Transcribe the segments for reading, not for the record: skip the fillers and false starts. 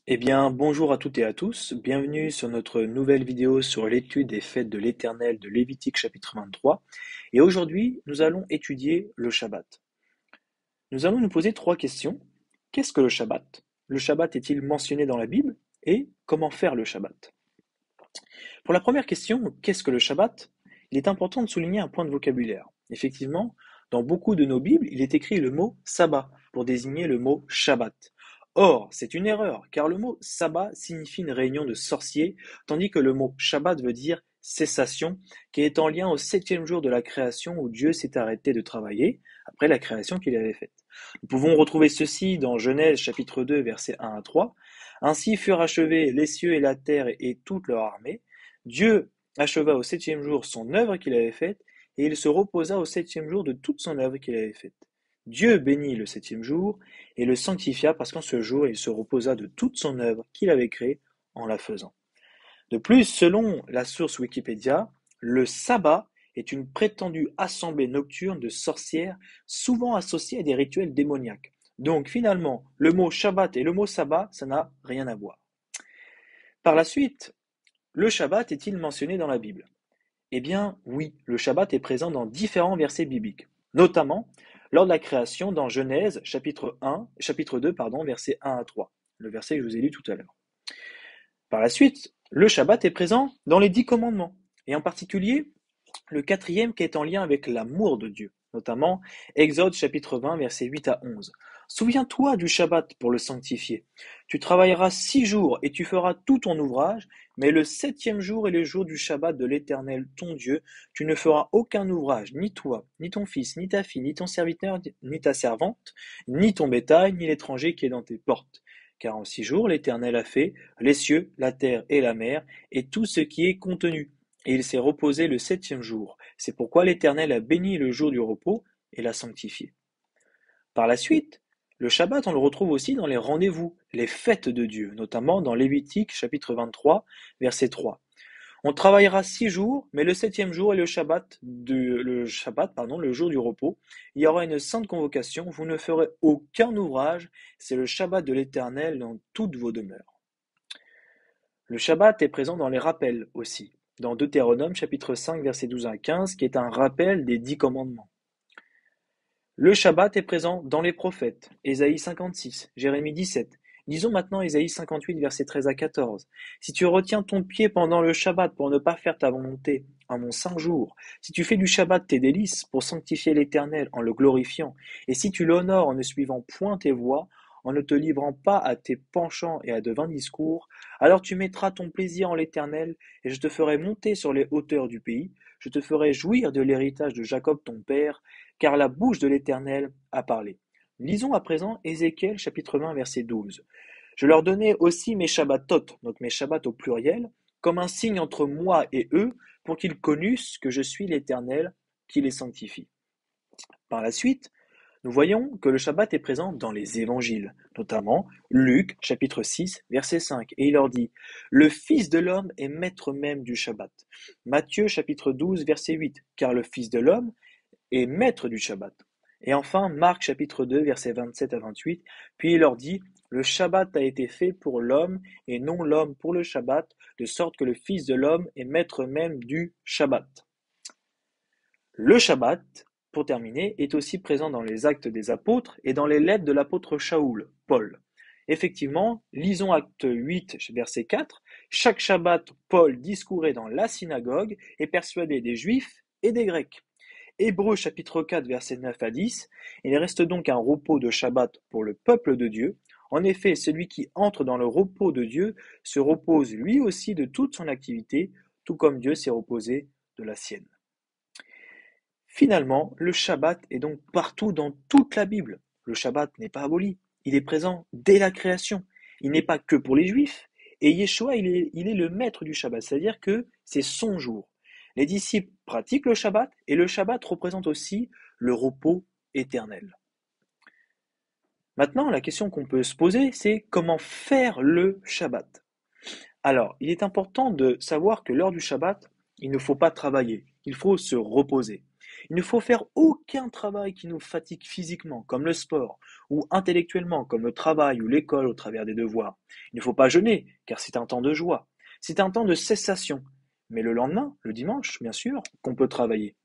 Eh bien, bonjour à toutes et à tous, bienvenue sur notre nouvelle vidéo sur l'étude des fêtes de l'Éternel de Lévitique chapitre 23. Et aujourd'hui, nous allons étudier le Shabbat. Nous allons nous poser trois questions. Qu'est-ce que le Shabbat? Le Shabbat est-il mentionné dans la Bible? Et comment faire le Shabbat? Pour la première question, qu'est-ce que le Shabbat? Il est important de souligner un point de vocabulaire. Effectivement, dans beaucoup de nos Bibles, il est écrit le mot sabbat pour désigner le mot Shabbat. Or, c'est une erreur, car le mot sabbat signifie une réunion de sorciers, tandis que le mot Shabbat veut dire cessation, qui est en lien au septième jour de la création où Dieu s'est arrêté de travailler après la création qu'il avait faite. Nous pouvons retrouver ceci dans Genèse chapitre 2 versets 1 à 3. Ainsi furent achevés les cieux et la terre et toute leur armée. Dieu acheva au septième jour son œuvre qu'il avait faite, et il se reposa au septième jour de toute son œuvre qu'il avait faite. Dieu bénit le septième jour et le sanctifia parce qu'en ce jour il se reposa de toute son œuvre qu'il avait créée en la faisant. De plus, selon la source Wikipédia, le sabbat est une prétendue assemblée nocturne de sorcières souvent associée à des rituels démoniaques. Donc finalement, le mot Shabbat et le mot sabbat, ça n'a rien à voir. Par la suite, le Shabbat est-il mentionné dans la Bible? Eh bien oui, le Shabbat est présent dans différents versets bibliques, notamment lors de la création dans Genèse chapitre 2, versets 1 à 3, le verset que je vous ai lu tout à l'heure. Par la suite, le Shabbat est présent dans les 10 commandements, et en particulier le quatrième qui est en lien avec l'amour de Dieu, notamment Exode chapitre 20, versets 8 à 11. Souviens-toi du Shabbat pour le sanctifier. Tu travailleras 6 jours et tu feras tout ton ouvrage, mais le septième jour est le jour du Shabbat de l'Éternel ton Dieu. Tu ne feras aucun ouvrage, ni toi, ni ton fils, ni ta fille, ni ton serviteur, ni ta servante, ni ton bétail, ni l'étranger qui est dans tes portes. Car en 6 jours l'Éternel a fait les cieux, la terre et la mer, et tout ce qui est contenu. Et il s'est reposé le septième jour. C'est pourquoi l'Éternel a béni le jour du repos et l'a sanctifié. Par la suite, le Shabbat, on le retrouve aussi dans les rendez-vous, les fêtes de Dieu, notamment dans Lévitique chapitre 23, verset 3. On travaillera 6 jours, mais le septième jour est le Shabbat, le jour du repos. Il y aura une sainte convocation, vous ne ferez aucun ouvrage, c'est le Shabbat de l'Éternel dans toutes vos demeures. Le Shabbat est présent dans les rappels aussi, dans Deutéronome chapitre 5 versets 12 à 15, qui est un rappel des 10 commandements. Le Shabbat est présent dans les prophètes, Ésaïe 56, Jérémie 17. Disons maintenant Ésaïe 58 versets 13 à 14. Si tu retiens ton pied pendant le Shabbat pour ne pas faire ta volonté à mon saint jour, si tu fais du Shabbat tes délices pour sanctifier l'Éternel en le glorifiant, et si tu l'honores en ne suivant point tes voies, en ne te livrant pas à tes penchants et à de vains discours, alors tu mettras ton plaisir en l'Éternel, et je te ferai monter sur les hauteurs du pays, je te ferai jouir de l'héritage de Jacob ton père, car la bouche de l'Éternel a parlé. Lisons à présent Ézéchiel chapitre 20 verset 12. Je leur donnai aussi mes Shabbatot, donc mes Shabbats au pluriel, comme un signe entre moi et eux, pour qu'ils connussent que je suis l'Éternel qui les sanctifie. Par la suite, nous voyons que le Shabbat est présent dans les évangiles, notamment Luc chapitre 6 verset 5, et il leur dit « Le Fils de l'homme est maître même du Shabbat ». Matthieu chapitre 12 verset 8, car le Fils de l'homme est maître du Shabbat. Et enfin, Marc chapitre 2 versets 27 à 28, puis il leur dit « Le Shabbat a été fait pour l'homme et non l'homme pour le Shabbat, de sorte que le Fils de l'homme est maître même du Shabbat ». Le Shabbat, pour terminer, est aussi présent dans les Actes des Apôtres et dans les lettres de l'apôtre Shaoul, Paul. Effectivement, lisons Acte 8, verset 4, chaque Shabbat, Paul discourait dans la synagogue et persuadait des Juifs et des Grecs. Hébreux chapitre 4, versets 9 à 10, il reste donc un repos de Shabbat pour le peuple de Dieu. En effet, celui qui entre dans le repos de Dieu se repose lui aussi de toute son activité, tout comme Dieu s'est reposé de la sienne. Finalement, le Shabbat est donc partout dans toute la Bible. Le Shabbat n'est pas aboli, il est présent dès la création. Il n'est pas que pour les Juifs, et Yeshua, il est le maître du Shabbat, c'est-à-dire que c'est son jour. Les disciples pratiquent le Shabbat, et le Shabbat représente aussi le repos éternel. Maintenant, la question qu'on peut se poser, c'est comment faire le Shabbat? Alors, il est important de savoir que lors du Shabbat, il ne faut pas travailler, il faut se reposer. Il ne faut faire aucun travail qui nous fatigue physiquement, comme le sport, ou intellectuellement, comme le travail ou l'école au travers des devoirs. Il ne faut pas jeûner, car c'est un temps de joie. C'est un temps de cessation. Mais le lendemain, le dimanche, bien sûr, qu'on peut travailler.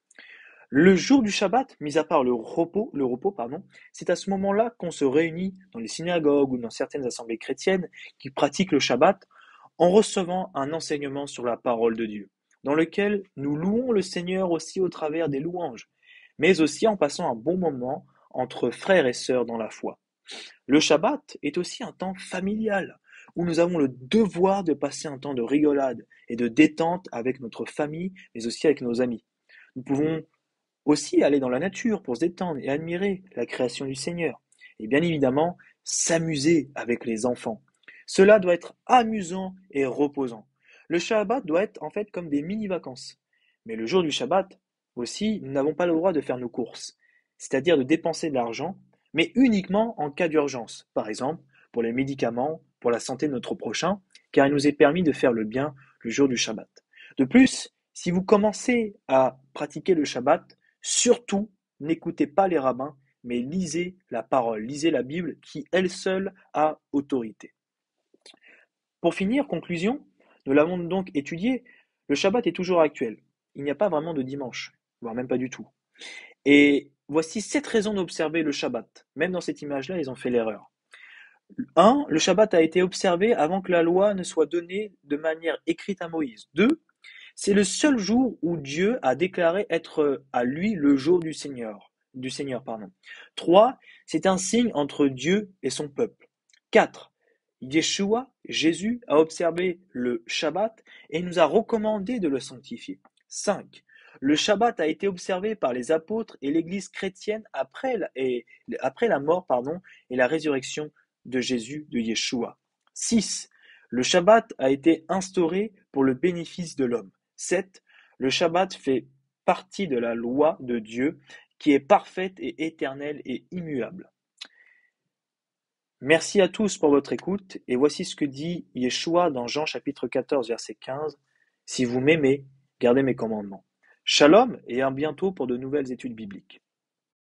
Le jour du Shabbat, mis à part le repos, pardon, c'est à ce moment-là qu'on se réunit dans les synagogues ou dans certaines assemblées chrétiennes qui pratiquent le Shabbat en recevant un enseignement sur la parole de Dieu, dans lequel nous louons le Seigneur aussi au travers des louanges, mais aussi en passant un bon moment entre frères et sœurs dans la foi. Le Shabbat est aussi un temps familial, où nous avons le devoir de passer un temps de rigolade et de détente avec notre famille, mais aussi avec nos amis. Nous pouvons aussi aller dans la nature pour se détendre et admirer la création du Seigneur. Et bien évidemment, s'amuser avec les enfants. Cela doit être amusant et reposant. Le Shabbat doit être en fait comme des mini-vacances. Mais le jour du Shabbat, aussi, nous n'avons pas le droit de faire nos courses, c'est-à-dire de dépenser de l'argent, mais uniquement en cas d'urgence. Par exemple, pour les médicaments, pour la santé de notre prochain, car il nous est permis de faire le bien le jour du Shabbat. De plus, si vous commencez à pratiquer le Shabbat, surtout, n'écoutez pas les rabbins, mais lisez la parole, lisez la Bible qui, elle seule, a autorité. Pour finir, conclusion, nous l'avons donc étudié, le Shabbat est toujours actuel. Il n'y a pas vraiment de dimanche, voire même pas du tout. Et voici 7 raisons d'observer le Shabbat. Même dans cette image-là, ils ont fait l'erreur. 1. Le Shabbat a été observé avant que la loi ne soit donnée de manière écrite à Moïse. 2. C'est le seul jour où Dieu a déclaré être à lui le jour du Seigneur, pardon. 3. C'est un signe entre Dieu et son peuple. 4. Yeshua, Jésus, a observé le Shabbat et nous a recommandé de le sanctifier. 5. Le Shabbat a été observé par les apôtres et l'Église chrétienne après la mort et la résurrection de Jésus, de Yeshua. 6. Le Shabbat a été instauré pour le bénéfice de l'homme. 7. Le Shabbat fait partie de la loi de Dieu qui est parfaite et éternelle et immuable. Merci à tous pour votre écoute et voici ce que dit Yeshua dans Jean chapitre 14 verset 15. Si vous m'aimez, gardez mes commandements. Shalom et à bientôt pour de nouvelles études bibliques.